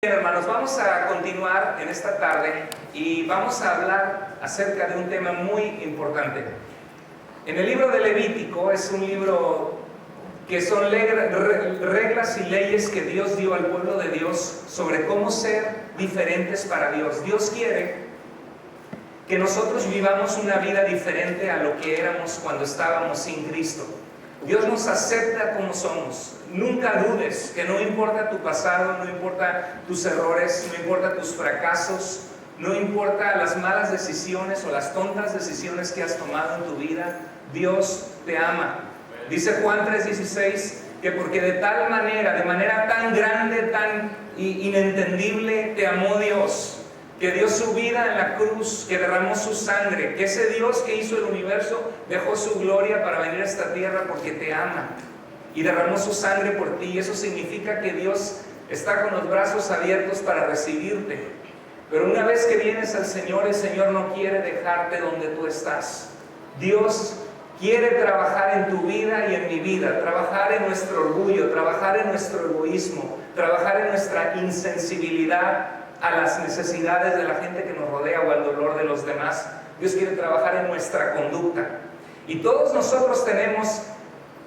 Bien, hermanos, vamos a continuar en esta tarde y vamos a hablar acerca de un tema muy importante. En el libro de Levítico es un libro que son reglas y leyes que Dios dio al pueblo de Dios sobre cómo ser diferentes para Dios. Dios quiere que nosotros vivamos una vida diferente a lo que éramos cuando estábamos sin Cristo. Dios nos acepta como somos. Nunca dudes que no importa tu pasado, no importa tus errores, no importa tus fracasos, no importa las malas decisiones o las tontas decisiones que has tomado en tu vida, Dios te ama. Dice Juan 3:16 que porque de tal manera, de manera tan grande, tan inentendible, te amó Dios, que dio su vida en la cruz, que derramó su sangre, que ese Dios que hizo el universo dejó su gloria para venir a esta tierra porque te ama y derramó su sangre por ti. Eso significa que Dios está con los brazos abiertos para recibirte. Pero una vez que vienes al Señor, el Señor no quiere dejarte donde tú estás. Dios quiere trabajar en tu vida y en mi vida, trabajar en nuestro orgullo, trabajar en nuestro egoísmo, trabajar en nuestra insensibilidad a las necesidades de la gente que nos rodea o al dolor de los demás. Dios quiere trabajar en nuestra conducta. Y todos nosotros tenemos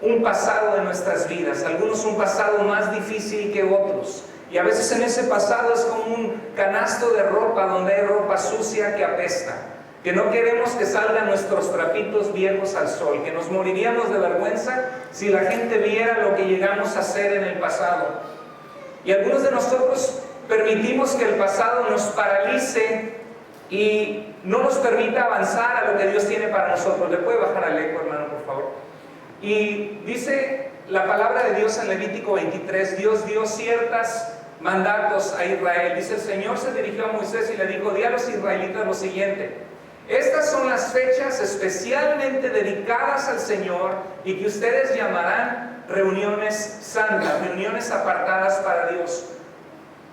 un pasado de nuestras vidas, algunos un pasado más difícil que otros. Y a veces en ese pasado es como un canasto de ropa donde hay ropa sucia que apesta, que no queremos que salgan nuestros trapitos viejos al sol, que nos moriríamos de vergüenza si la gente viera lo que llegamos a hacer en el pasado. Y algunos de nosotros permitimos que el pasado nos paralice y no nos permita avanzar a lo que Dios tiene para nosotros. ¿Le puede bajar al eco, hermano, por favor? Y dice la palabra de Dios en Levítico 23, Dios dio ciertos mandatos a Israel. Dice, el Señor se dirigió a Moisés y le dijo, di a los israelitas lo siguiente: estas son las fechas especialmente dedicadas al Señor y que ustedes llamarán reuniones santas, reuniones apartadas para Dios.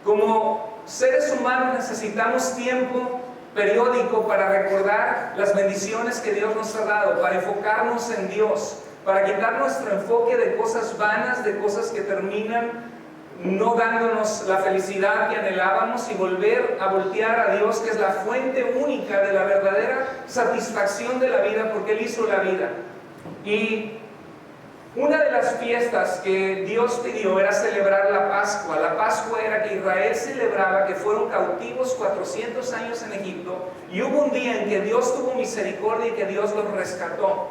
Como seres humanos necesitamos tiempo periódico para recordar las bendiciones que Dios nos ha dado, para enfocarnos en Dios, para quitar nuestro enfoque de cosas vanas, de cosas que terminan no dándonos la felicidad que anhelábamos, y volver a voltear a Dios, que es la fuente única de la verdadera satisfacción de la vida, porque Él hizo la vida. Y una de las fiestas que Dios pidió era celebrar la Pascua. La Pascua era que Israel celebraba que fueron cautivos 400 años en Egipto, y hubo un día en que Dios tuvo misericordia y que Dios los rescató.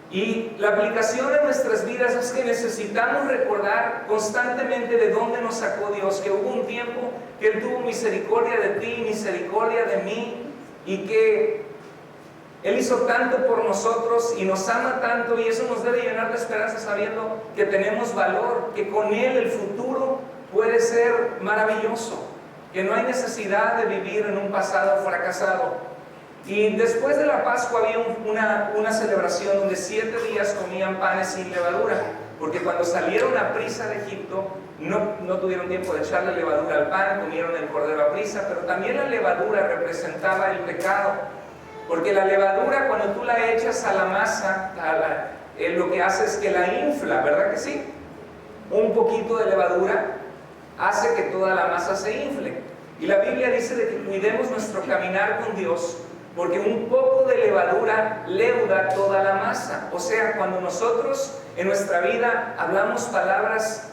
Y la aplicación en nuestras vidas es que necesitamos recordar constantemente de dónde nos sacó Dios, que hubo un tiempo que Él tuvo misericordia de ti, misericordia de mí, y que Él hizo tanto por nosotros y nos ama tanto, y eso nos debe llenar de esperanza sabiendo que tenemos valor, que con Él el futuro puede ser maravilloso, que no hay necesidad de vivir en un pasado fracasado. Y después de la Pascua había una celebración donde 7 días comían panes sin levadura, porque cuando salieron a prisa de Egipto no tuvieron tiempo de echarle levadura al pan, comieron el cordero a prisa, pero también la levadura representaba el pecado, porque la levadura, cuando tú la echas a la masa, lo que hace es que la infla, ¿verdad que sí? Un poquito de levadura hace que toda la masa se infle. Y la Biblia dice de que cuidemos nuestro caminar con Dios, porque un poco de levadura leuda toda la masa. O sea, cuando nosotros en nuestra vida hablamos palabras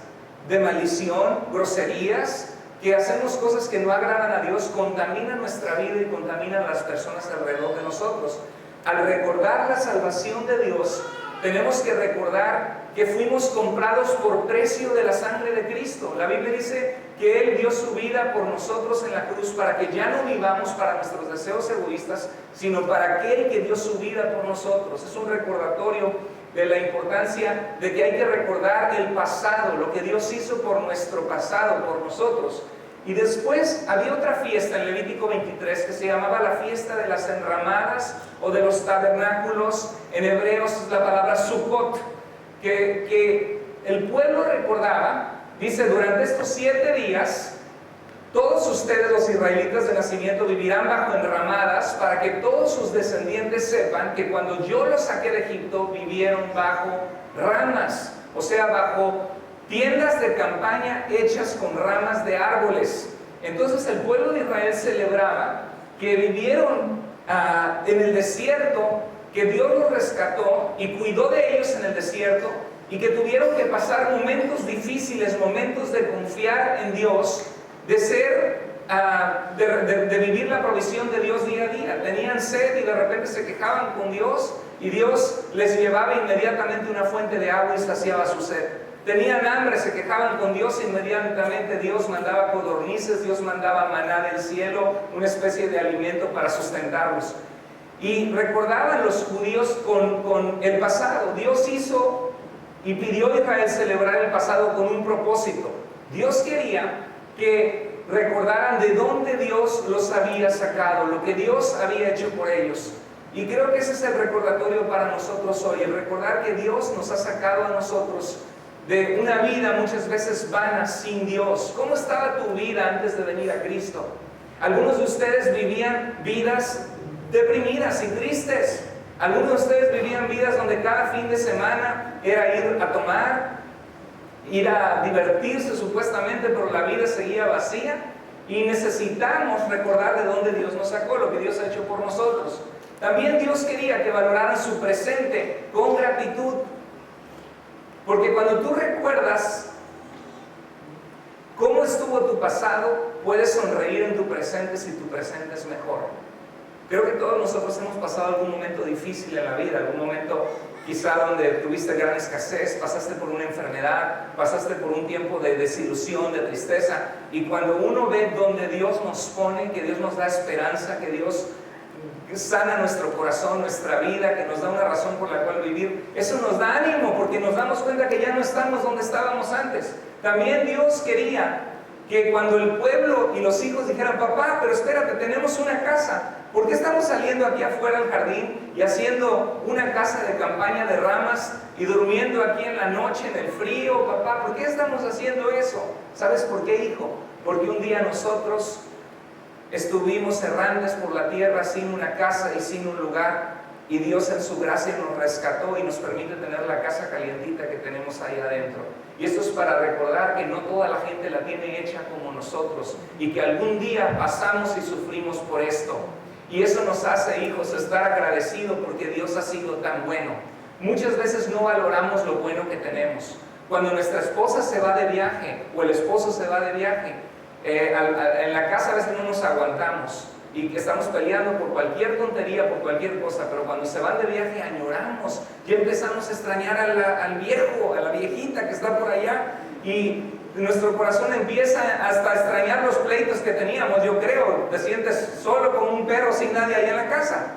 de maldición, groserías, que hacemos cosas que no agradan a Dios, contaminan nuestra vida y contaminan a las personas alrededor de nosotros. Al recordar la salvación de Dios, tenemos que recordar que fuimos comprados por precio de la sangre de Cristo. La Biblia dice que Él dio su vida por nosotros en la cruz para que ya no vivamos para nuestros deseos egoístas, sino para aquel que dio su vida por nosotros. Es un recordatorio de la importancia de que hay que recordar el pasado, lo que Dios hizo por nuestro pasado, por nosotros. Y después había otra fiesta en Levítico 23 que se llamaba la fiesta de las enramadas o de los tabernáculos. En hebreo es la palabra Sukkot, que el pueblo recordaba. Dice, durante estos 7 días todos ustedes, los israelitas de nacimiento, vivirán bajo enramadas, para que todos sus descendientes sepan que cuando yo los saqué de Egipto vivieron bajo ramas, o sea, bajo tiendas de campaña hechas con ramas de árboles. Entonces el pueblo de Israel celebraba que vivieron en el desierto, que Dios los rescató y cuidó de ellos en el desierto, y que tuvieron que pasar momentos difíciles, momentos de confiar en Dios, de vivir la provisión de Dios día a día. Tenían sed y de repente se quejaban con Dios y Dios les llevaba inmediatamente una fuente de agua y saciaba su sed. Tenían hambre, se quejaban con Dios, inmediatamente Dios mandaba codornices, Dios mandaba maná del cielo, una especie de alimento para sustentarlos. Y recordaban los judíos con el pasado. Dios hizo y pidió a Israel celebrar el pasado con un propósito. Dios quería que recordaran de dónde Dios los había sacado, lo que Dios había hecho por ellos. Y creo que ese es el recordatorio para nosotros hoy, el recordar que Dios nos ha sacado a nosotros de una vida muchas veces vana sin Dios. ¿Cómo estaba tu vida antes de venir a Cristo? Algunos de ustedes vivían vidas deprimidas y tristes. Algunos de ustedes vivían vidas donde cada fin de semana era ir a tomar, ir a divertirse supuestamente, pero la vida seguía vacía. Y necesitamos recordar de dónde Dios nos sacó, lo que Dios ha hecho por nosotros. También Dios quería que valoraran su presente con gratitud. Porque cuando tú recuerdas cómo estuvo tu pasado, puedes sonreír en tu presente si tu presente es mejor. Creo que todos nosotros hemos pasado algún momento difícil en la vida, algún momento quizá donde tuviste gran escasez, pasaste por una enfermedad, pasaste por un tiempo de desilusión, de tristeza, y cuando uno ve donde Dios nos pone, que Dios nos da esperanza, que Dios sana nuestro corazón, nuestra vida, que nos da una razón por la cual vivir, eso nos da ánimo, porque nos damos cuenta que ya no estamos donde estábamos antes. También Dios quería que cuando el pueblo y los hijos dijeran: papá, pero espérate, tenemos una casa, ¿por qué estamos saliendo aquí afuera al jardín y haciendo una casa de campaña de ramas y durmiendo aquí en la noche en el frío, papá? ¿Por qué estamos haciendo eso? ¿Sabes por qué, hijo? Porque un día nosotros estuvimos errantes por la tierra sin una casa y sin un lugar, y Dios en su gracia nos rescató y nos permite tener la casa calientita que tenemos ahí adentro. Y esto es para recordar que no toda la gente la tiene hecha como nosotros, y que algún día pasamos y sufrimos por esto. Y eso nos hace, hijos, estar agradecidos porque Dios ha sido tan bueno. Muchas veces no valoramos lo bueno que tenemos. Cuando nuestra esposa se va de viaje o el esposo se va de viaje, en la casa a veces no nos aguantamos y estamos peleando por cualquier tontería, por cualquier cosa, pero cuando se van de viaje añoramos, ya empezamos a extrañar al viejo, a la viejita que está por allá, y nuestro corazón empieza hasta a extrañar los pleitos que teníamos. Yo creo, te sientes solo como un perro sin nadie ahí en la casa.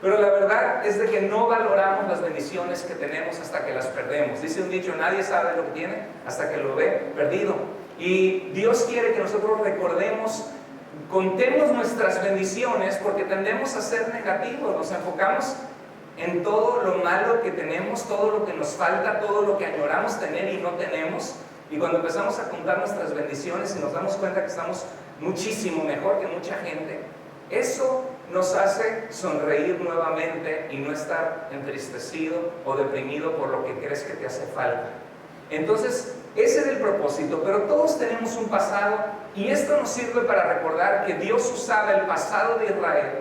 Pero la verdad es de que no valoramos las bendiciones que tenemos hasta que las perdemos. Dice un dicho: nadie sabe lo que tiene hasta que lo ve perdido. Y Dios quiere que nosotros recordemos, contemos nuestras bendiciones, porque tendemos a ser negativos. Nos enfocamos en todo lo malo que tenemos, todo lo que nos falta, todo lo que añoramos tener y no tenemos. Y cuando empezamos a contar nuestras bendiciones y nos damos cuenta que estamos muchísimo mejor que mucha gente, eso nos hace sonreír nuevamente y no estar entristecido o deprimido por lo que crees que te hace falta. Entonces, ese es el propósito. Pero todos tenemos un pasado, y esto nos sirve para recordar que Dios usaba el pasado de Israel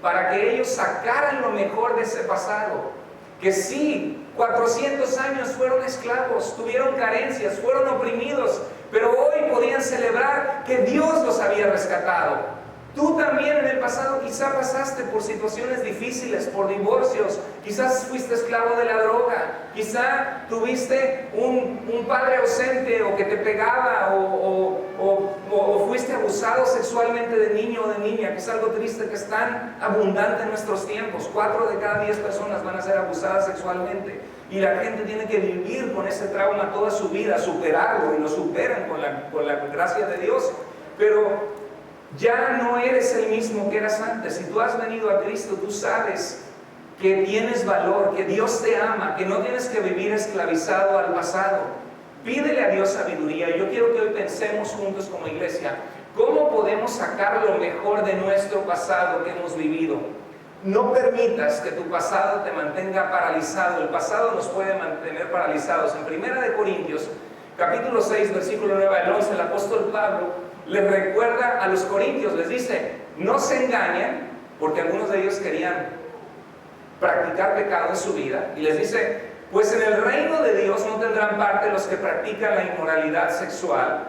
para que ellos sacaran lo mejor de ese pasado. Que sí, 400 años fueron esclavos, tuvieron carencias, fueron oprimidos, pero hoy podían celebrar que Dios los había rescatado. Tú también en el pasado quizá pasaste por situaciones difíciles, por divorcios, quizás fuiste esclavo de la droga, quizá tuviste un padre ausente o que te pegaba, o fuiste abusado sexualmente de niño o de niña, que es algo triste, que es tan abundante en nuestros tiempos. 4 de cada 10 personas van a ser abusadas sexualmente, y la gente tiene que vivir con ese trauma toda su vida, superarlo, y lo superan con la gracia de Dios. Pero ya no eres el mismo que eras antes. Si tú has venido a Cristo, tú sabes que tienes valor, que Dios te ama, que no tienes que vivir esclavizado al pasado. Pídele a Dios sabiduría. Yo quiero que hoy pensemos juntos como iglesia, ¿cómo podemos sacar lo mejor de nuestro pasado que hemos vivido? No permitas que tu pasado te mantenga paralizado. El pasado nos puede mantener paralizados. En 1 Corintios capítulo 6, versículo 9 al 11, el apóstol Pablo les recuerda a los corintios, les dice, no se engañen, porque algunos de ellos querían practicar pecado en su vida, y les dice, pues en el reino de Dios no tendrán parte los que practican la inmoralidad sexual,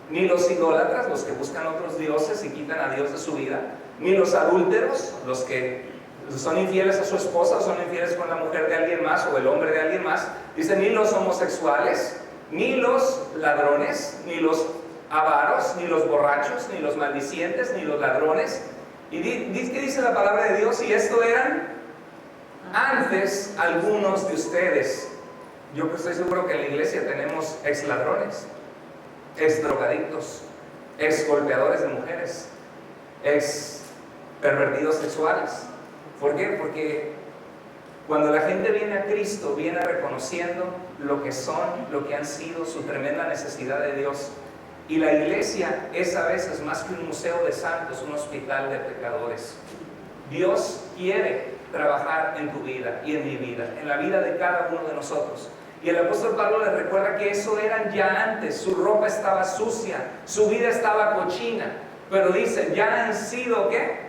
ni los idólatras, los que buscan otros dioses y quitan a Dios de su vida, ni los adúlteros, los que son infieles a su esposa o son infieles con la mujer de alguien más o el hombre de alguien más. Dice, ni los homosexuales, ni los ladrones, ni los avaros, ni los borrachos, ni los maldicientes, ni los ladrones. ¿Y qué dice la palabra de Dios? Y esto eran antes algunos de ustedes. Yo estoy seguro que en la iglesia tenemos ex ladrones, ex drogadictos, ex golpeadores de mujeres, ex pervertidos sexuales. ¿Por qué? Porque cuando la gente viene a Cristo, viene reconociendo lo que son, lo que han sido, su tremenda necesidad de Dios. Y la iglesia es a veces más que un museo de santos, un hospital de pecadores. Dios quiere trabajar en tu vida y en mi vida, en la vida de cada uno de nosotros. Y el apóstol Pablo les recuerda que eso eran ya antes, su ropa estaba sucia, su vida estaba cochina, pero dice, ya han sido, ¿qué?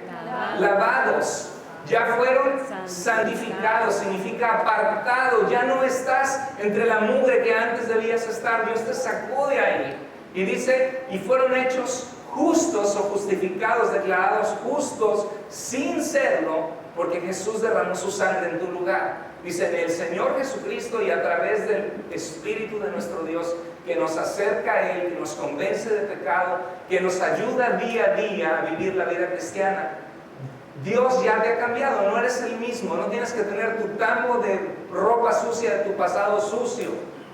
Lavados. Ya fueron santificados, significa apartado, ya no estás entre la mugre que antes debías estar, Dios te sacó de ahí. Y dice, y fueron hechos justos o justificados, declarados justos sin serlo, porque Jesús derramó su sangre en tu lugar. Dice, el Señor Jesucristo y a través del Espíritu de nuestro Dios, que nos acerca a Él, que nos convence de pecado, que nos ayuda día a día a vivir la vida cristiana. Dios ya te ha cambiado, no eres el mismo, no tienes que tener tu tambo de ropa sucia de tu pasado sucio,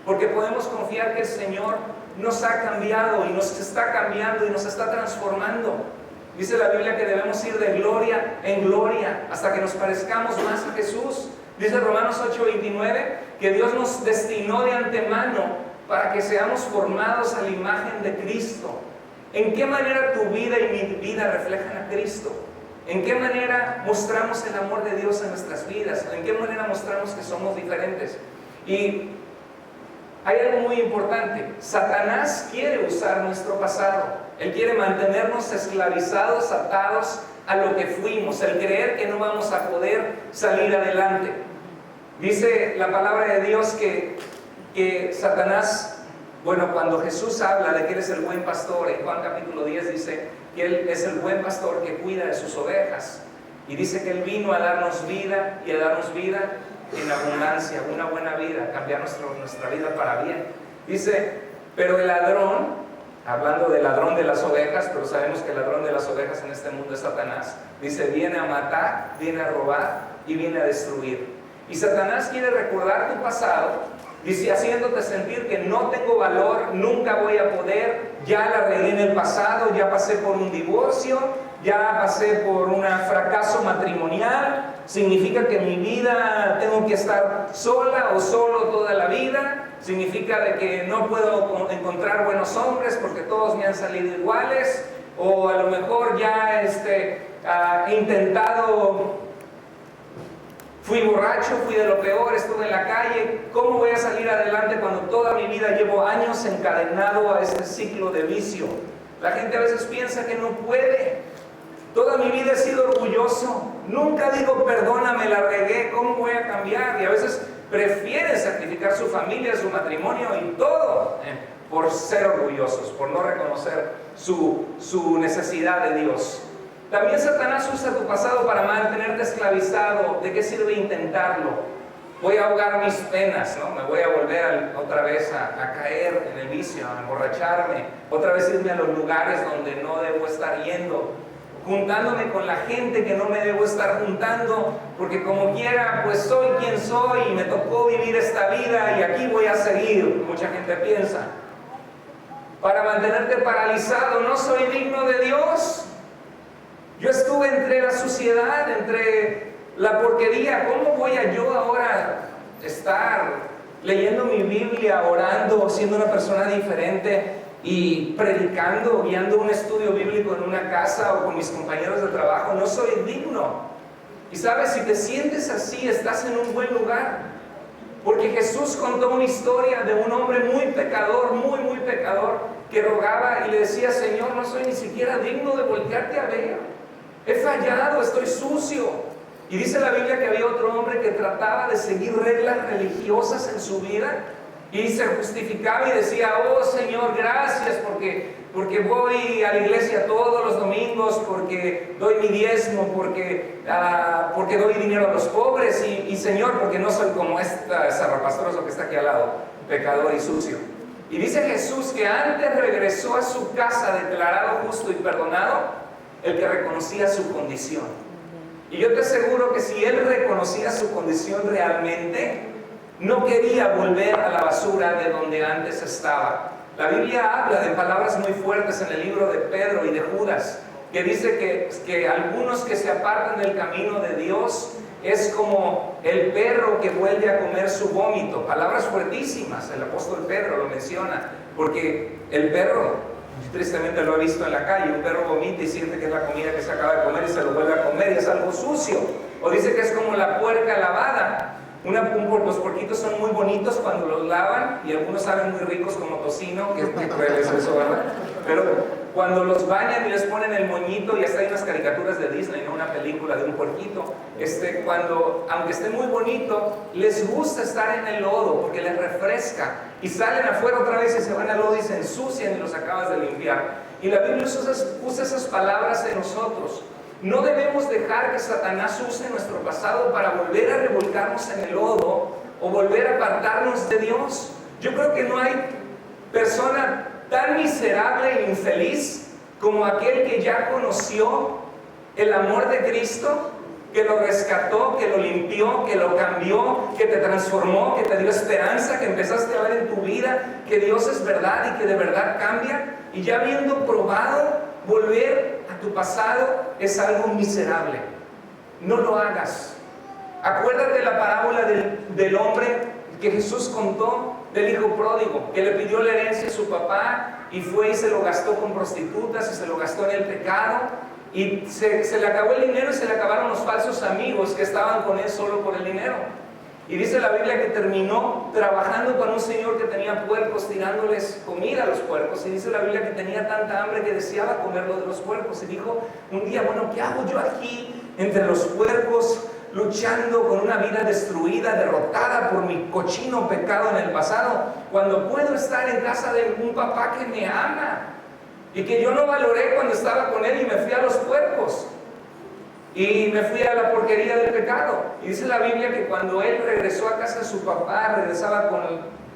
porque podemos confiar que el Señor nos ha cambiado y nos está cambiando y nos está transformando. Dice la Biblia que debemos ir de gloria en gloria hasta que nos parezcamos más a Jesús. Dice Romanos 8:29 que Dios nos destinó de antemano para que seamos formados a la imagen de Cristo. ¿En qué manera tu vida y mi vida reflejan a Cristo? ¿En qué manera mostramos el amor de Dios en nuestras vidas? ¿En qué manera mostramos que somos diferentes? Y hay algo muy importante. Satanás quiere usar nuestro pasado. Él quiere mantenernos esclavizados, atados a lo que fuimos, el creer que no vamos a poder salir adelante. Dice la palabra de Dios que Satanás, bueno, cuando Jesús habla de que Él es el buen pastor, en Juan capítulo 10 dice que Él es el buen pastor que cuida de sus ovejas. Y dice que Él vino a darnos vida y a darnos vida en abundancia, una buena vida, cambiar nuestra vida para bien. Dice, pero el ladrón, hablando del ladrón de las ovejas, pero sabemos que el ladrón de las ovejas en este mundo es Satanás, dice, viene a matar, viene a robar y viene a destruir. Y Satanás quiere recordar tu pasado, dice, haciéndote sentir que no tengo valor, nunca voy a poder, ya la regué en el pasado, ya pasé por un divorcio, ya pasé por un fracaso matrimonial, significa que en mi vida tengo que estar sola o solo toda la vida, significa de que no puedo encontrar buenos hombres porque todos me han salido iguales, o a lo mejor ya he intentado, fui borracho, fui de lo peor, estuve en la calle. ¿Cómo voy a salir adelante cuando toda mi vida llevo años encadenado a este ciclo de vicio? La gente a veces piensa que no puede. Toda mi vida he sido orgulloso. Nunca digo, perdóname, la regué, ¿cómo voy a cambiar? Y a veces prefieren sacrificar su familia, su matrimonio y todo por ser orgullosos, por no reconocer su necesidad de Dios. También Satanás usa tu pasado para mantenerte esclavizado. ¿De qué sirve intentarlo? Voy a ahogar mis penas, ¿no? Me voy a volver otra vez a caer en el vicio, a emborracharme, otra vez irme a los lugares donde no debo estar yendo, juntándome con la gente que no me debo estar juntando, porque como quiera, pues soy quien soy y me tocó vivir esta vida y aquí voy a seguir. Mucha gente piensa. Para mantenerte paralizado, no soy digno de Dios. Yo estuve entre la suciedad, entre la porquería. ¿Cómo voy a yo ahora estar leyendo mi Biblia, orando, siendo una persona diferente y predicando, guiando un estudio bíblico en una casa o con mis compañeros de trabajo? No soy digno. Y sabes, si te sientes así, estás en un buen lugar. Porque Jesús contó una historia de un hombre muy pecador, muy pecador, que rogaba y le decía: Señor, no soy ni siquiera digno de voltearte a ver. He fallado, estoy sucio. Y dice la Biblia que había otro hombre que trataba de seguir reglas religiosas en su vida y se justificaba y decía: oh Señor, gracias porque voy a la iglesia todos los domingos, porque doy mi diezmo, porque doy dinero a los pobres y Señor, porque no soy como esta zarrapastroso que está aquí al lado, pecador y sucio. Y dice Jesús que antes regresó a su casa declarado justo y perdonado el que reconocía su condición. Y yo te aseguro que si él reconocía su condición realmente, no quería volver a la basura de donde antes estaba. La Biblia habla de palabras muy fuertes en el libro de Pedro y de Judas, que dice que algunos que se apartan del camino de Dios es como el perro que vuelve a comer su vómito. Palabras fuertísimas, el apóstol Pedro lo menciona, porque el perro, tristemente lo he visto en la calle, un perro vomita y siente que es la comida que se acaba de comer y se lo vuelve a comer y es algo sucio. O dice que es como la puerca lavada. Los porquitos son muy bonitos cuando los lavan y algunos saben muy ricos como tocino, que es eso, ¿verdad? Pero cuando los bañan y les ponen el moñito, y hasta hay unas caricaturas de Disney, ¿no? Una película de un puerquito, aunque esté muy bonito, les gusta estar en el lodo porque les refresca y salen afuera otra vez y se van al lodo y se ensucian y los acabas de limpiar. Y la Biblia usa esas palabras en nosotros. No debemos dejar que Satanás use nuestro pasado para volver a revolcarnos en el lodo o volver a apartarnos de Dios. Yo creo que no hay persona tan miserable e infeliz como aquel que ya conoció el amor de Cristo, que lo rescató, que lo limpió, que lo cambió, que te transformó, que te dio esperanza, que empezaste a ver en tu vida que Dios es verdad y que de verdad cambia. Y ya habiendo probado, volver a tu pasado es algo miserable. No lo hagas. Acuérdate la parábola del hombre que Jesús contó, del hijo pródigo, que le pidió la herencia a su papá y fue y se lo gastó con prostitutas y se lo gastó en el pecado y se le acabó el dinero y se le acabaron los falsos amigos que estaban con él solo por el dinero. Y dice la Biblia que terminó trabajando con un señor que tenía puercos, tirándoles comida a los puercos. Y dice la Biblia que tenía tanta hambre que deseaba comer lo de los puercos. Y dijo un día: bueno, ¿qué hago yo aquí entre los puercos, luchando con una vida destruida, derrotada por mi cochino pecado en el pasado, cuando puedo estar en casa de un papá que me ama y que yo no valoré cuando estaba con él y me fui a los puercos? Y me fui a la porquería del pecado. Y dice la Biblia que cuando él regresó a casa de su papá, regresaba con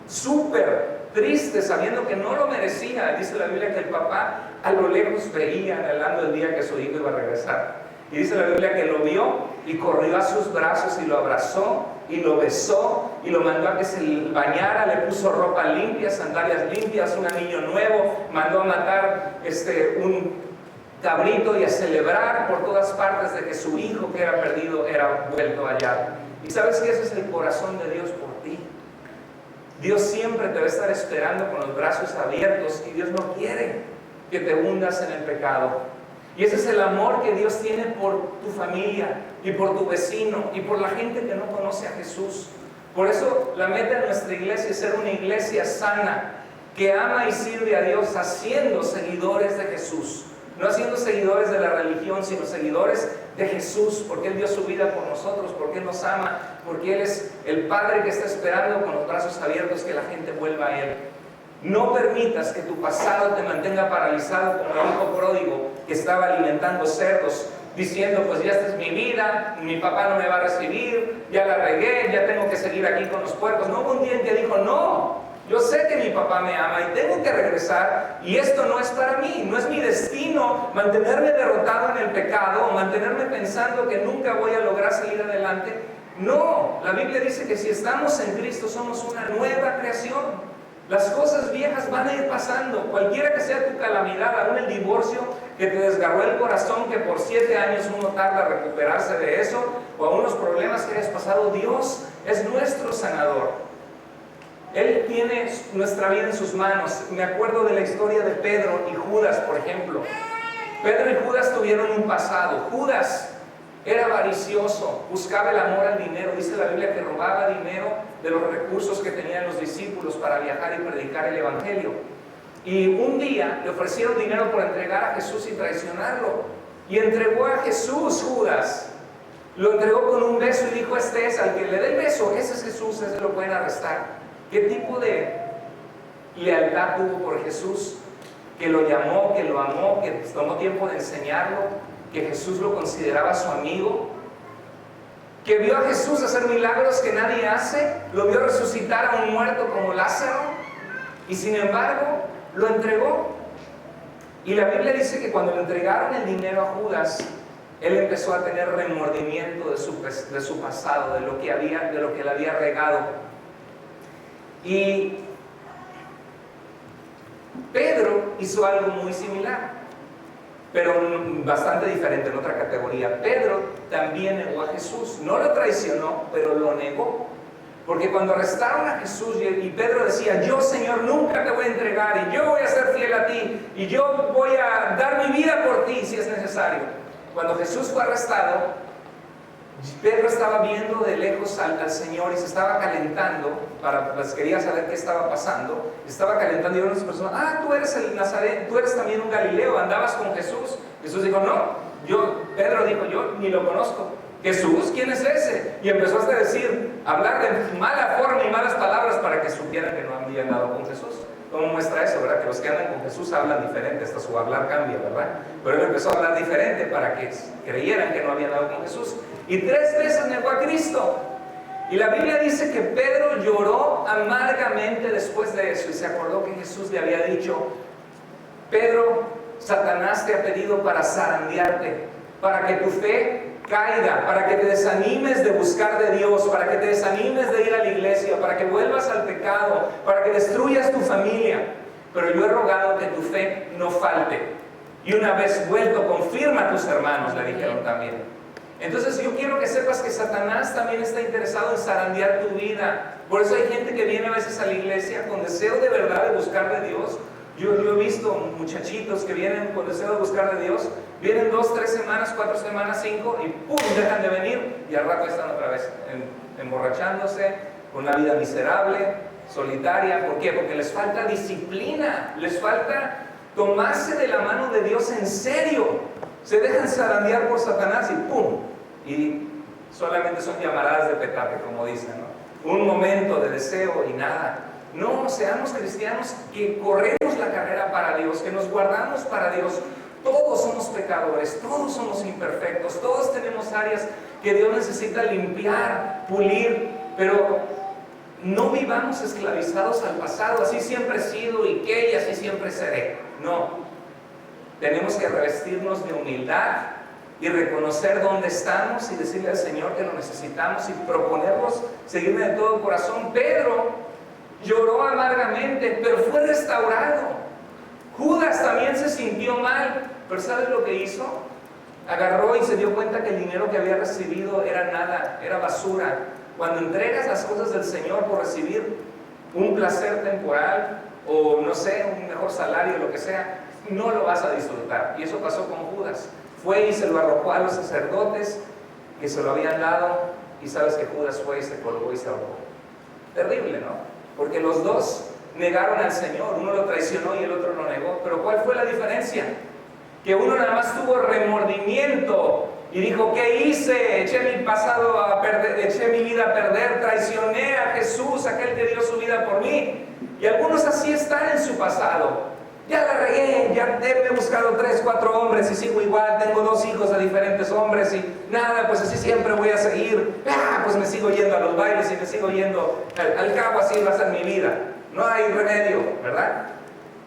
súper triste, sabiendo que no lo merecía. Dice la Biblia que el papá a lo lejos veía, anhelando el día que su hijo iba a regresar. Y dice la Biblia que lo vio y corrió a sus brazos y lo abrazó y lo besó y lo mandó a que se bañara, le puso ropa limpia, sandalias limpias, un anillo nuevo, mandó a matar un cabrito y a celebrar por todas partes de que su hijo que era perdido era vuelto a hallar. Y sabes que ese es el corazón de Dios por ti. Dios siempre te va a estar esperando con los brazos abiertos y Dios no quiere que te hundas en el pecado. Y ese es el amor que Dios tiene por tu familia y por tu vecino y por la gente que no conoce a Jesús. Por eso la meta de nuestra iglesia es ser una iglesia sana, que ama y sirve a Dios haciendo seguidores de Jesús. No haciendo seguidores de la religión, sino seguidores de Jesús, porque Él dio su vida por nosotros, porque Él nos ama, porque Él es el Padre que está esperando con los brazos abiertos que la gente vuelva a Él. No permitas que tu pasado te mantenga paralizado como el hijo pródigo que estaba alimentando cerdos, diciendo: pues ya esta es mi vida, mi papá no me va a recibir, ya la regué, ya tengo que seguir aquí con los puercos. No hubo un día en que dijo: no, yo sé que mi papá me ama y tengo que regresar y esto no es para mí, no es mi destino mantenerme derrotado en el pecado o mantenerme pensando que nunca voy a lograr salir adelante. No, la Biblia dice que si estamos en Cristo somos una nueva creación. Las cosas viejas van a ir pasando, cualquiera que sea tu calamidad, aún el divorcio que te desgarró el corazón, que por 7 años uno tarda a recuperarse de eso, o aún los problemas que hayas pasado, Dios es nuestro sanador. Él tiene nuestra vida en sus manos. Me acuerdo de la historia de Pedro y Judas, por ejemplo. Pedro y Judas tuvieron un pasado. Judas era avaricioso, buscaba el amor al dinero. Dice la Biblia que robaba dinero de los recursos que tenían los discípulos para viajar y predicar el Evangelio. Y un día le ofrecieron dinero por entregar a Jesús y traicionarlo. Y entregó a Jesús Judas. Lo entregó con un beso y dijo: este es, al que le dé el beso, ese es Jesús, ese lo pueden arrestar. ¿Qué tipo de lealtad tuvo por Jesús? Que lo llamó, que lo amó, que tomó tiempo de enseñarlo, que Jesús lo consideraba su amigo, que vio a Jesús hacer milagros que nadie hace, lo vio resucitar a un muerto como Lázaro, y sin embargo lo entregó. Y la Biblia dice que cuando le entregaron el dinero a Judas, él empezó a tener remordimiento de su pasado, de lo que le había regado. Y Pedro hizo algo muy similar, pero bastante diferente, en otra categoría. Pedro también negó a Jesús. No lo traicionó, pero lo negó. Porque cuando arrestaron a Jesús y Pedro decía: yo, Señor, nunca te voy a entregar, y yo voy a ser fiel a ti, y yo voy a dar mi vida por ti si es necesario. Cuando Jesús fue arrestado, Pedro estaba viendo de lejos al Señor y se estaba calentando, pues quería saber qué estaba pasando. Estaba calentando y unas personas: tú eres el Nazaret, tú eres también un Galileo, andabas con Jesús. Jesús dijo: Pedro dijo: yo ni lo conozco. Jesús, ¿quién es ese? Y empezó a hablar de mala forma y malas palabras para que supieran que no habían dado con Jesús. ¿Cómo muestra eso, verdad? Que los que andan con Jesús hablan diferente, hasta su hablar cambia, ¿verdad? Pero él empezó a hablar diferente para que creyeran que no habían dado con Jesús. Y 3 veces negó a Cristo. Y la Biblia dice que Pedro lloró amargamente después de eso y se acordó que Jesús le había dicho: Pedro, Satanás te ha pedido para zarandearte, para que tu fe caiga, para que te desanimes de buscar de Dios, para que te desanimes de ir a la iglesia, para que vuelvas al pecado, para que destruyas tu familia. Pero yo he rogado que tu fe no falte. Y una vez vuelto, confirma a tus hermanos, le dijeron también. Entonces yo quiero que sepas que Satanás también está interesado en zarandear tu vida. Por eso hay gente que viene a veces a la iglesia con deseo de verdad de buscar de Dios. Yo he visto muchachitos que vienen con deseo de buscar de Dios, vienen 2, 3 semanas, 4 semanas, 5 y ¡pum! Dejan de venir y al rato están otra vez emborrachándose, con una vida miserable, solitaria. ¿Por qué? Porque les falta disciplina, les falta tomarse de la mano de Dios en serio. Se dejan zarandear por Satanás y ¡pum! Y solamente son llamaradas de petate, como dicen, ¿no? Un momento de deseo y nada. No, seamos cristianos que corremos la carrera para Dios, que nos guardamos para Dios. Todos somos pecadores, todos somos imperfectos, todos tenemos áreas que Dios necesita limpiar, pulir, pero no vivamos esclavizados al pasado. Así siempre he sido y así siempre seré. No, tenemos que revestirnos de humildad y reconocer dónde estamos y decirle al Señor que lo necesitamos y proponernos seguirle de todo corazón. Pedro lloró amargamente, pero fue restaurado. Judas también se sintió mal, pero ¿sabes lo que hizo? Agarró y se dio cuenta que el dinero que había recibido era nada, era basura. Cuando entregas las cosas del Señor por recibir un placer temporal o no sé, un mejor salario, lo que sea, no lo vas a disfrutar. Y eso pasó con Judas. Fue y se lo arrojó a los sacerdotes que se lo habían dado, y sabes que Judas fue y se colgó y se ahorcó. Terrible, ¿no? Porque los dos negaron al Señor, uno lo traicionó y el otro lo negó. Pero ¿cuál fue la diferencia? Que uno nada más tuvo remordimiento y dijo: ¿qué hice? Eché mi pasado a perder, eché mi vida a perder, traicioné a Jesús, aquel que dio su vida por mí. Y algunos así están en su pasado. Ya la regué, ya he buscado 3, 4 hombres y sigo igual, tengo 2 hijos de diferentes hombres y nada, pues así siempre voy a seguir. Pues me sigo yendo a los bailes y me sigo yendo, al cabo así va a ser mi vida. No hay remedio, ¿verdad?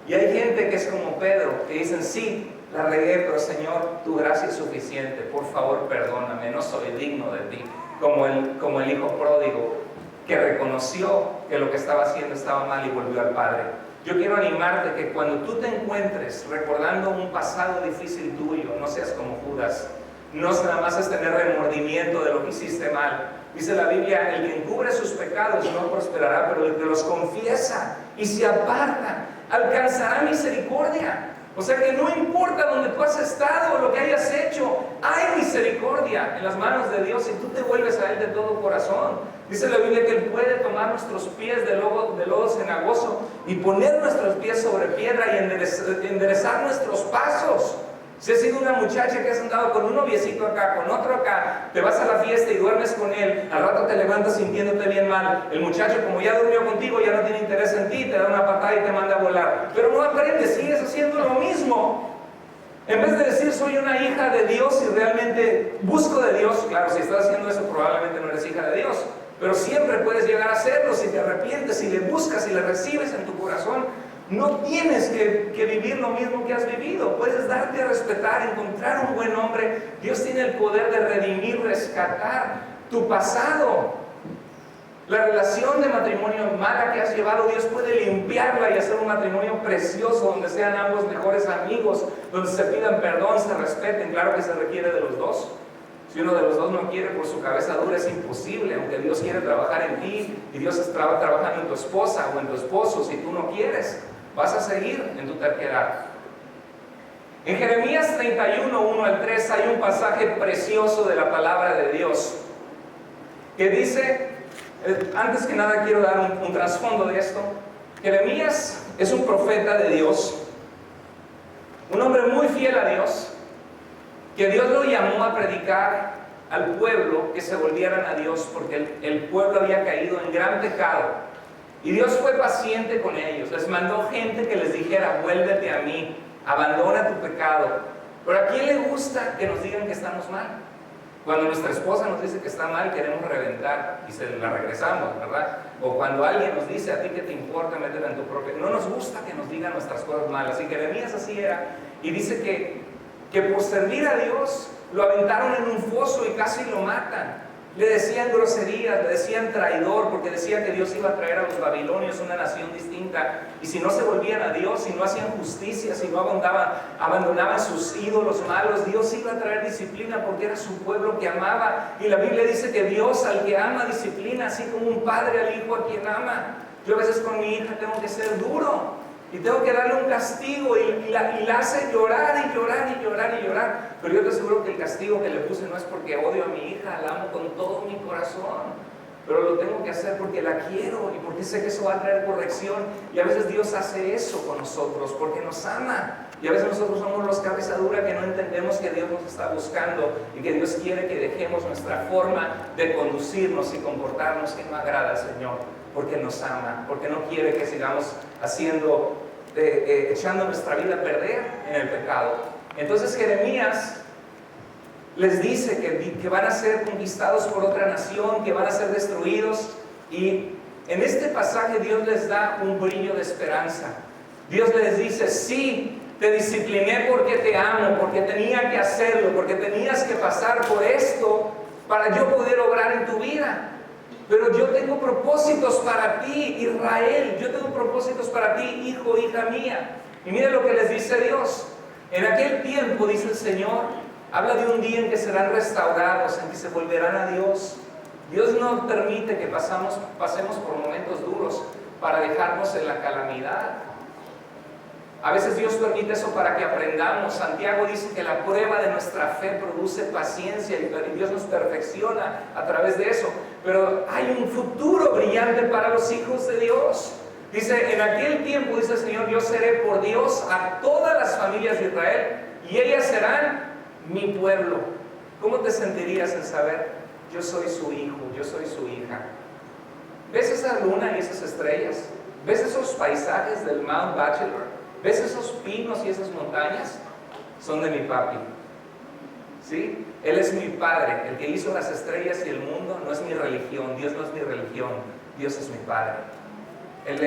Y hay gente que es como Pedro, que dicen: sí, la regué, pero Señor, tu gracia es suficiente, por favor perdóname, no soy digno de ti. Como el hijo pródigo, que reconoció que lo que estaba haciendo estaba mal y volvió al Padre. Yo quiero animarte que cuando tú te encuentres recordando un pasado difícil tuyo, no seas como Judas. No nada más es tener remordimiento de lo que hiciste mal. Dice la Biblia: el que encubre sus pecados no prosperará, pero el que los confiesa y se aparta alcanzará misericordia. O sea que no importa donde tú has estado o lo que hayas hecho, hay misericordia en las manos de Dios si tú te vuelves a Él de todo corazón. Dice la Biblia que Él puede tomar nuestros pies de lodo cenagoso y poner nuestros pies sobre piedra y enderezar nuestros pasos. Si has sido una muchacha que has andado con un noviecito acá, con otro acá, te vas a la fiesta y duermes con él, al rato te levantas sintiéndote bien mal, el muchacho como ya durmió contigo ya no tiene interés en ti, te da una patada y te manda a volar, pero no aprendes, sigues haciendo lo mismo. En vez de decir soy una hija de Dios y realmente busco de Dios, claro, si estás haciendo eso probablemente no eres hija de Dios, pero siempre puedes llegar a hacerlo si te arrepientes, si le buscas, si le recibes en tu corazón. No tienes que vivir lo mismo que has vivido. Puedes darte a respetar, encontrar un buen hombre. Dios tiene el poder de redimir, rescatar tu pasado. La relación de matrimonio mala que has llevado, Dios puede limpiarla y hacer un matrimonio precioso donde sean ambos mejores amigos, donde se pidan perdón, se respeten. Claro que se requiere de los dos. Si uno de los dos no quiere por su cabeza dura, es imposible. Aunque Dios quiere trabajar en ti y Dios está trabajando en tu esposa o en tu esposo, si tú no quieres, vas a seguir en tu terquedad. En Jeremías 31, 1 al 3 hay un pasaje precioso de la palabra de Dios que dice, antes que nada quiero dar un trasfondo de esto. Jeremías es un profeta de Dios, un hombre muy fiel a Dios, que Dios lo llamó a predicar al pueblo que se volvieran a Dios porque el pueblo había caído en gran pecado. Y Dios fue paciente con ellos, les mandó gente que les dijera, vuélvete a mí, abandona tu pecado. Pero ¿a quién le gusta que nos digan que estamos mal? Cuando nuestra esposa nos dice que está mal, queremos reventar y se la regresamos, ¿verdad? O cuando alguien nos dice, a ti que te importa meter en tu propio... No nos gusta que nos digan nuestras cosas malas. Y Jeremías así era. Y dice que por servir a Dios, lo aventaron en un foso y casi lo matan. Le decían groserías, le decían traidor, porque decía que Dios iba a traer a los babilonios una nación distinta. Y si no se volvían a Dios, si no hacían justicia, si no abandonaban sus ídolos malos, Dios iba a traer disciplina porque era su pueblo que amaba. Y la Biblia dice que Dios al que ama disciplina, así como un padre al hijo a quien ama. Yo a veces con mi hija tengo que ser duro y tengo que darle un castigo y la hace llorar y llorar y llorar y llorar. Pero yo te aseguro que el castigo que le puse no es porque odio a mi hija, la amo con todo mi corazón, pero lo tengo que hacer porque la quiero y porque sé que eso va a traer corrección. Y a veces Dios hace eso con nosotros porque nos ama, y a veces nosotros somos los cabeza dura que no entendemos que Dios nos está buscando y que Dios quiere que dejemos nuestra forma de conducirnos y comportarnos que no agrada al Señor, porque nos ama, porque no quiere que sigamos haciendo, echando nuestra vida a perder en el pecado. Entonces Jeremías les dice que van a ser conquistados por otra nación, que van a ser destruidos, y en este pasaje Dios les da un brillo de esperanza. Dios les dice, sí, te discipliné porque te amo, porque tenía que hacerlo, porque tenías que pasar por esto para yo poder obrar en tu vida. Pero yo tengo propósitos para ti, Israel. Yo tengo propósitos para ti, hijo, hija mía. Y mira lo que les dice Dios. En aquel tiempo, dice el Señor, habla de un día en que serán restaurados, en que se volverán a Dios. Dios no permite que pasemos por momentos duros para dejarnos en la calamidad. A veces Dios permite eso para que aprendamos. Santiago dice que la prueba de nuestra fe produce paciencia y Dios nos perfecciona a través de eso. Pero hay un futuro brillante para los hijos de Dios. Dice, en aquel tiempo, dice el Señor, yo seré por Dios a todas las familias de Israel y ellas serán mi pueblo. ¿Cómo te sentirías en saber, yo soy su hijo, yo soy su hija? ¿Ves esa luna y esas estrellas? ¿Ves esos paisajes del Mount Bachelor? ¿Ves esos pinos y esas montañas? Son de mi papi. ¿Sí? Él es mi padre. El que hizo las estrellas y el mundo no es mi religión. Dios no es mi religión. Dios es mi padre.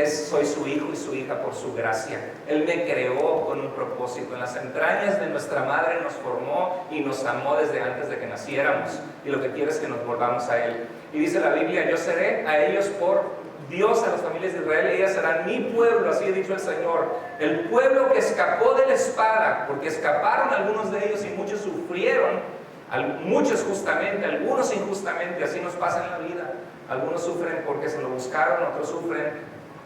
Soy su hijo y su hija por su gracia. Él me creó con un propósito. En las entrañas de nuestra madre nos formó y nos amó desde antes de que naciéramos. Y lo que quiere es que nos volvamos a Él. Y dice la Biblia, yo seré a ellos por Dios, a las familias de Israel, ellas serán mi pueblo, así ha dicho el Señor. El pueblo que escapó de la espada, porque escaparon algunos de ellos y muchos sufrieron, muchos justamente, algunos injustamente, así nos pasa en la vida. Algunos sufren porque se lo buscaron, otros sufren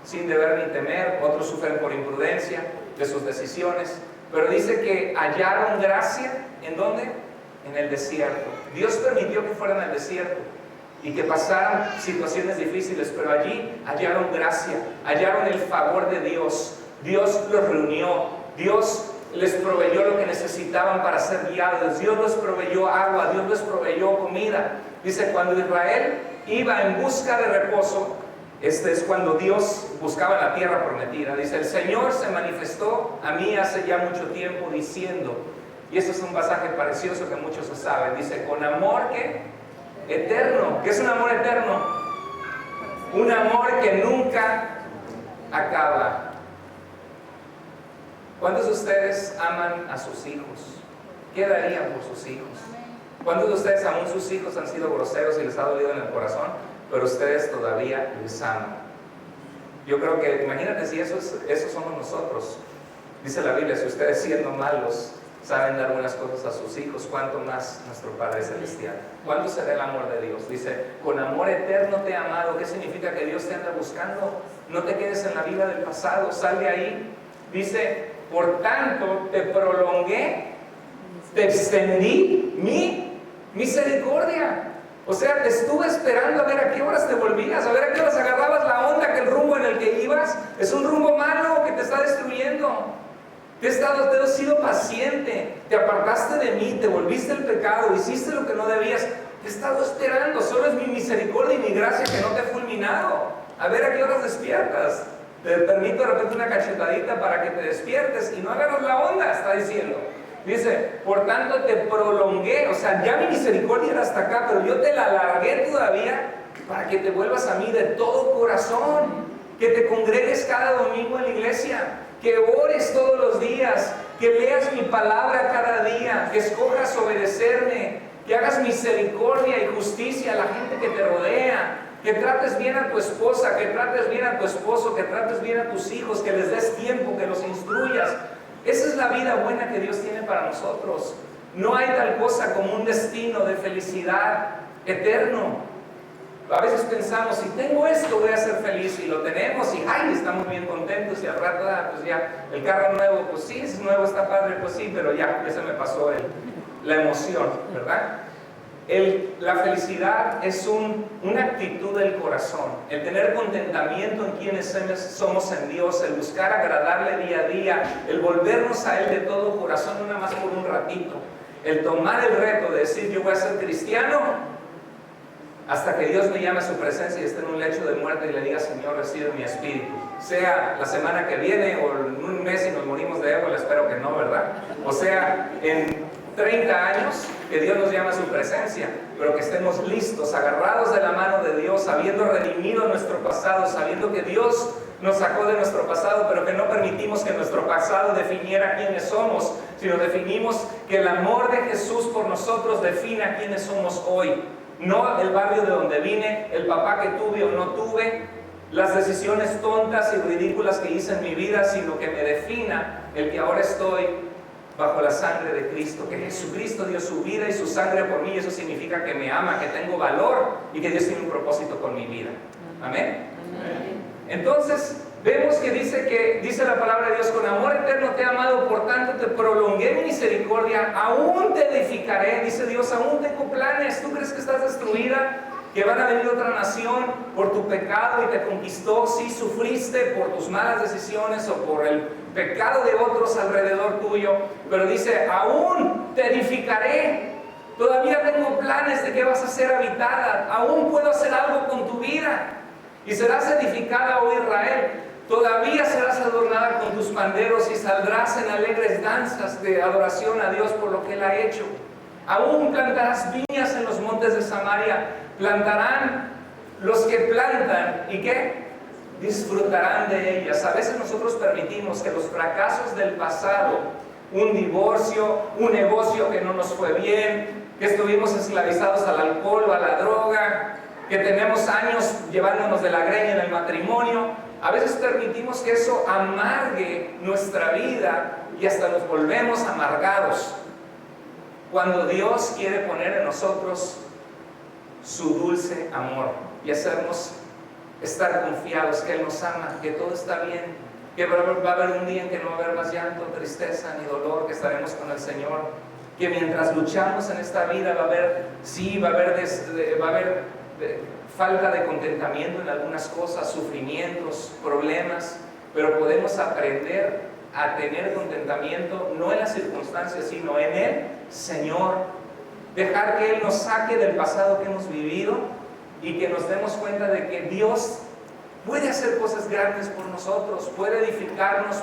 sin deber ni temer, otros sufren por imprudencia de sus decisiones, pero dice que hallaron gracia, ¿en dónde? En el desierto. Dios permitió que fueran al desierto y que pasaran situaciones difíciles, pero allí hallaron gracia, hallaron el favor de Dios. Dios los reunió, Dios les proveyó lo que necesitaban para ser guiados, Dios les proveyó agua, Dios les proveyó comida. Dice, cuando Israel iba en busca de reposo, este es cuando Dios buscaba la tierra prometida. Dice, el Señor se manifestó a mí hace ya mucho tiempo diciendo, y este es un pasaje precioso que muchos se saben, dice, con amor que eterno. ¿Qué es un amor eterno? Un amor que nunca acaba. ¿Cuántos de ustedes aman a sus hijos? ¿Qué darían por sus hijos? ¿Cuántos de ustedes, aún sus hijos, han sido groseros y les ha dolido en el corazón, pero ustedes todavía les aman? Yo creo que, imagínate si esos somos nosotros. Dice la Biblia, si ustedes siendo malos saben dar buenas cosas a sus hijos, ¿cuánto más nuestro Padre Celestial? ¿Cuánto será el amor de Dios? Dice, con amor eterno te he amado. ¿Qué significa? Que Dios te anda buscando. No te quedes en la vida del pasado, sal de ahí. Dice, por tanto te prolongué, te extendí mi misericordia. O sea, te estuve esperando a ver a qué horas te volvías, a ver a qué horas agarrabas la onda, que el rumbo en el que ibas es un rumbo malo que te está destruyendo. Te he sido paciente, te apartaste de mí, te volviste el pecado, hiciste lo que no debías. Te he estado esperando, solo es mi misericordia y mi gracia que no te he fulminado. A ver a qué horas despiertas. Te permito de repente una cachetadita para que te despiertes y no agarras la onda, está diciendo. Dice, por tanto te prolongué, o sea, ya mi misericordia era hasta acá, pero yo te la alargué todavía para que te vuelvas a mí de todo corazón, que te congregues cada domingo en la iglesia, que ores todos los días, que leas mi palabra cada día, que escojas obedecerme, que hagas misericordia y justicia a la gente que te rodea, que trates bien a tu esposa, que trates bien a tu esposo, que trates bien a tus hijos, que les des tiempo, que los instruyas. Esa es la vida buena que Dios tiene para nosotros. No hay tal cosa como un destino de felicidad eterno. A veces pensamos, si tengo esto voy a ser feliz, y lo tenemos y ¡ay! Estamos bien contentos, y al rato, pues ya, el carro nuevo, pues sí, es nuevo, está padre, pues sí, pero ya se me pasó la emoción, ¿verdad? La felicidad es una actitud del corazón, el tener contentamiento en quienes somos en Dios, el buscar agradarle día a día, el volvernos a Él de todo corazón, no nada más por un ratito, el tomar el reto de decir, yo voy a ser cristiano hasta que Dios me llame a su presencia y esté en un lecho de muerte y le diga, Señor, recibe mi espíritu. Sea la semana que viene o en un mes y nos morimos de ébola, espero que no, ¿verdad? O sea, en 30 años que Dios nos llama a su presencia, pero que estemos listos, agarrados de la mano de Dios, habiendo redimido nuestro pasado, sabiendo que Dios nos sacó de nuestro pasado, pero que no permitimos que nuestro pasado definiera quiénes somos, sino definimos que el amor de Jesús por nosotros defina quiénes somos hoy. No el barrio de donde vine, el papá que tuve o no tuve, las decisiones tontas y ridículas que hice en mi vida, sino que me defina el que ahora estoy bajo la sangre de Cristo, que Jesucristo dio su vida y su sangre por mí, y eso significa que me ama, que tengo valor y que Dios tiene un propósito con mi vida. Amén. Entonces vemos que dice la palabra de Dios, con amor eterno te he amado, por tanto te prolongué mi misericordia, aún te edificaré. Dice Dios, aún tengo planes. ¿Tú crees que estás destruida? ¿Que van a venir otra nación por tu pecado y te conquistó? Sí, sufriste por tus malas decisiones o por el pecado de otros alrededor tuyo, pero dice, aún te edificaré. Todavía tengo planes de que vas a ser habitada, aún puedo hacer algo con tu vida y serás edificada, oh Israel. Todavía serás adornada con tus panderos y saldrás en alegres danzas de adoración a Dios por lo que Él ha hecho. Aún plantarás viñas en los montes de Samaria, plantarán los que plantan, ¿y qué? Disfrutarán de ellas. A veces nosotros permitimos que los fracasos del pasado, un divorcio, un negocio que no nos fue bien, que estuvimos esclavizados al alcohol o a la droga, que tenemos años llevándonos de la greña en el matrimonio, a veces permitimos que eso amargue nuestra vida y hasta nos volvemos amargados, cuando Dios quiere poner en nosotros su dulce amor y hacernos estar confiados que Él nos ama, que todo está bien, que va a haber un día en que no va a haber más llanto, tristeza ni dolor, que estaremos con el Señor, que mientras luchamos en esta vida va a haber falta de contentamiento en algunas cosas, sufrimientos, problemas, pero podemos aprender a tener contentamiento no en las circunstancias, sino en el Señor. Dejar que Él nos saque del pasado que hemos vivido y que nos demos cuenta de que Dios puede hacer cosas grandes por nosotros, puede edificarnos,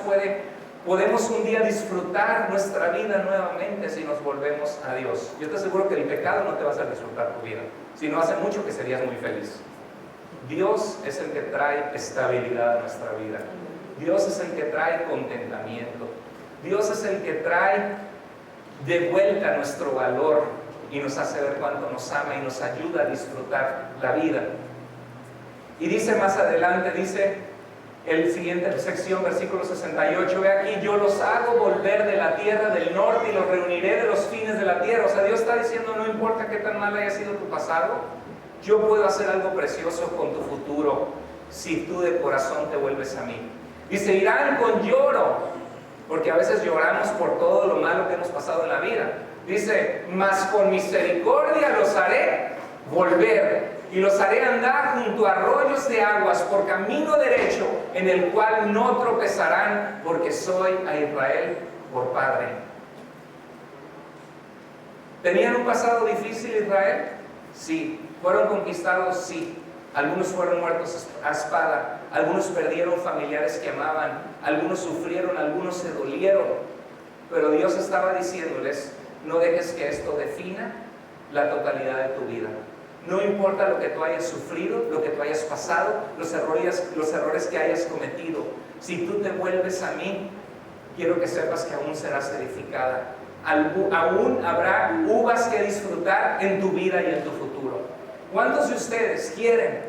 podemos un día disfrutar nuestra vida nuevamente si nos volvemos a Dios. Yo te aseguro que el pecado no te va a hacer disfrutar tu vida, si no hace mucho que serías muy feliz. Dios es el que trae estabilidad a nuestra vida. Dios es el que trae contentamiento. Dios es el que trae de vuelta nuestro valor y nos hace ver cuánto nos ama y nos ayuda a disfrutar la vida. Y dice más adelante, dice el siguiente sección, versículo 68, ve aquí, yo los hago volver de la tierra del norte y los reuniré de los fines de la tierra. O sea, Dios está diciendo, no importa qué tan mal haya sido tu pasado, yo puedo hacer algo precioso con tu futuro si tú de corazón te vuelves a mí. Dice, irán con lloro, porque a veces lloramos por todo lo malo que hemos pasado en la vida. Dice, mas con misericordia los haré volver y los haré andar junto a arroyos de aguas por camino derecho en el cual no tropezarán, porque soy a Israel por padre. ¿Tenían un pasado difícil Israel? Sí. ¿Fueron conquistados? Sí. Algunos fueron muertos a espada, algunos perdieron familiares que amaban, algunos sufrieron, algunos se dolieron, pero Dios estaba diciéndoles, no dejes que esto defina la totalidad de tu vida. No importa lo que tú hayas sufrido, lo que tú hayas pasado, los errores que hayas cometido. Si tú te vuelves a mí, quiero que sepas que aún serás edificada. Aún habrá uvas que disfrutar en tu vida y en tu futuro. ¿Cuántos de ustedes quieren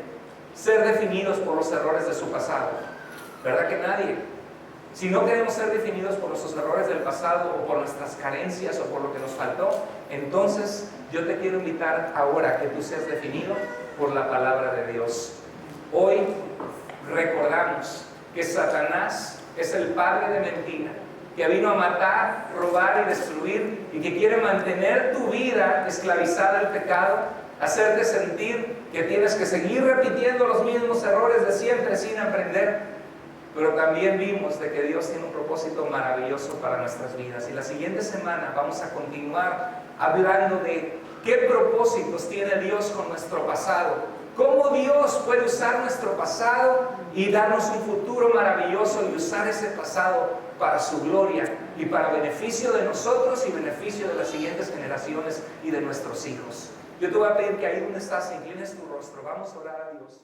ser definidos por los errores de su pasado? ¿Verdad que nadie? Si no queremos ser definidos por nuestros errores del pasado o por nuestras carencias o por lo que nos faltó, entonces yo te quiero invitar ahora a que tú seas definido por la palabra de Dios. Hoy recordamos que Satanás es el padre de mentira, que vino a matar, robar y destruir y que quiere mantener tu vida esclavizada al pecado, hacerte sentir que tienes que seguir repitiendo los mismos errores de siempre sin aprender. Pero también vimos de que Dios tiene un propósito maravilloso para nuestras vidas. Y la siguiente semana vamos a continuar hablando de qué propósitos tiene Dios con nuestro pasado. Cómo Dios puede usar nuestro pasado y darnos un futuro maravilloso y usar ese pasado para su gloria y para beneficio de nosotros y beneficio de las siguientes generaciones y de nuestros hijos. Yo te voy a pedir que ahí donde estás inclines tu rostro. Vamos a orar a Dios.